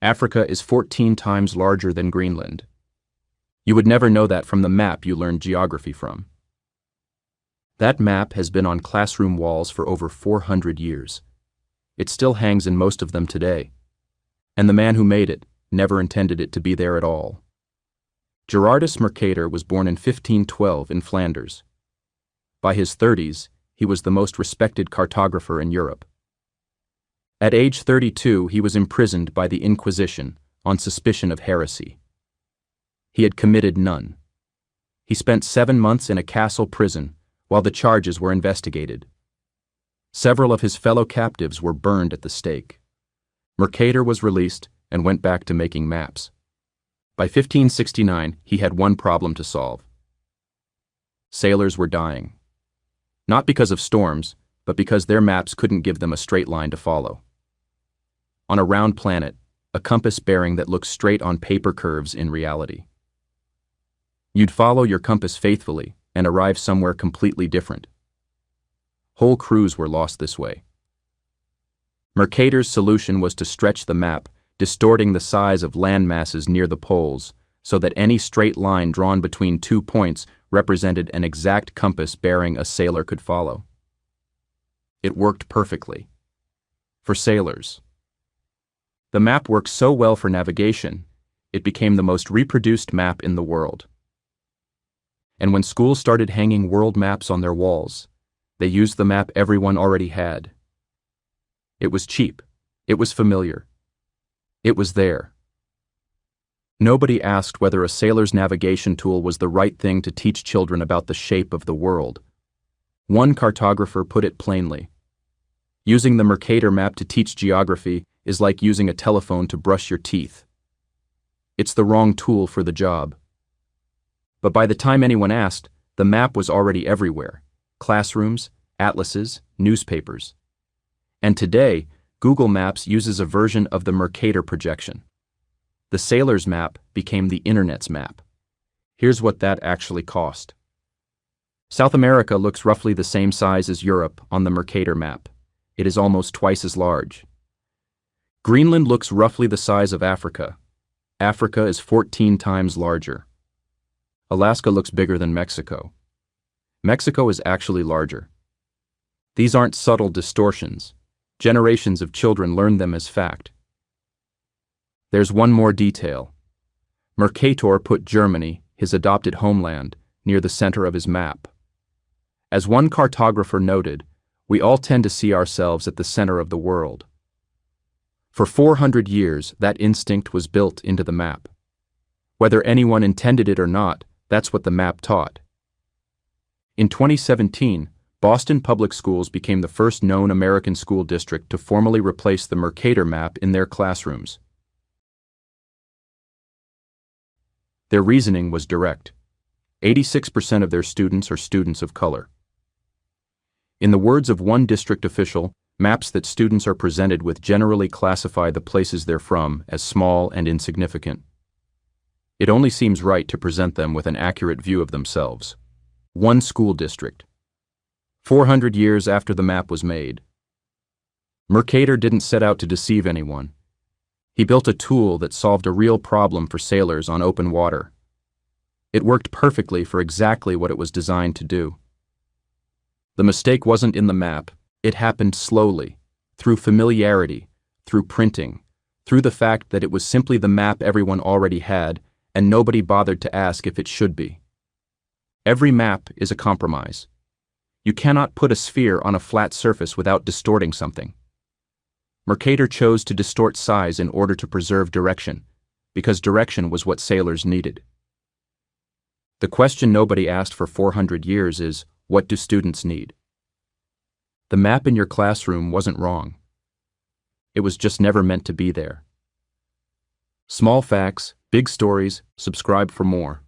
Africa is 14 times larger than Greenland. You would never know that from the map you learned geography from. That map has been on classroom walls for over 400 years. It still hangs in most of them today. And the man who made it never intended it to be there at all. Gerardus Mercator was born in 1512 in Flanders. By his 30s, he was the most respected cartographer in Europe. At age 32, he was imprisoned by the Inquisition on suspicion of heresy. He had committed none. He spent 7 months in a castle prison while the charges were investigated. Several of his fellow captives were burned at the stake. Mercator was released and went back to making maps. By 1569, he had one problem to solve. Sailors were dying. Not because of storms, but because their maps couldn't give them a straight line to follow. On a round planet, a compass bearing that looks straight on paper curves in reality. You'd follow your compass faithfully and arrive somewhere completely different. Whole crews were lost this way. Mercator's solution was to stretch the map, distorting the size of land masses near the poles, so that any straight line drawn between 2 points represented an exact compass bearing a sailor could follow. It worked perfectly. For sailors. The map worked so well for navigation, it became the most reproduced map in the world. And when schools started hanging world maps on their walls, they used the map everyone already had. It was cheap. It was familiar. It was there. Nobody asked whether a sailor's navigation tool was the right thing to teach children about the shape of the world. One cartographer put it plainly. Using the Mercator map to teach geography is like using a telephone to brush your teeth. It's the wrong tool for the job. But by the time anyone asked, the map was already everywhere. Classrooms, atlases, newspapers. And today, Google Maps uses a version of the Mercator projection. The sailor's map became the Internet's map. Here's what that actually cost. South America looks roughly the same size as Europe on the Mercator map. It is almost twice as large. Greenland looks roughly the size of Africa. Africa is 14 times larger. Alaska looks bigger than Mexico. Mexico is actually larger. These aren't subtle distortions. Generations of children learn them as fact. There's one more detail. Mercator put Germany, his adopted homeland, near the center of his map. As one cartographer noted, we all tend to see ourselves at the center of the world. For 400 years, that instinct was built into the map. Whether anyone intended it or not, that's what the map taught. In 2017, Boston Public Schools became the first known American school district to formally replace the Mercator map in their classrooms. Their reasoning was direct. 86% of their students are students of color. In the words of one district official, maps that students are presented with generally classify the places they're from as small and insignificant. It only seems right to present them with an accurate view of themselves. One school district. 400 years after the map was made. Mercator didn't set out to deceive anyone. He built a tool that solved a real problem for sailors on open water. It worked perfectly for exactly what it was designed to do. The mistake wasn't in the map. It happened slowly, through familiarity, through printing, through the fact that it was simply the map everyone already had, and nobody bothered to ask if it should be. Every map is a compromise. You cannot put a sphere on a flat surface without distorting something. Mercator chose to distort size in order to preserve direction, because direction was what sailors needed. The question nobody asked for 400 years is, what do students need? The map in your classroom wasn't wrong. It was just never meant to be there. Small facts, big stories. Subscribe for more.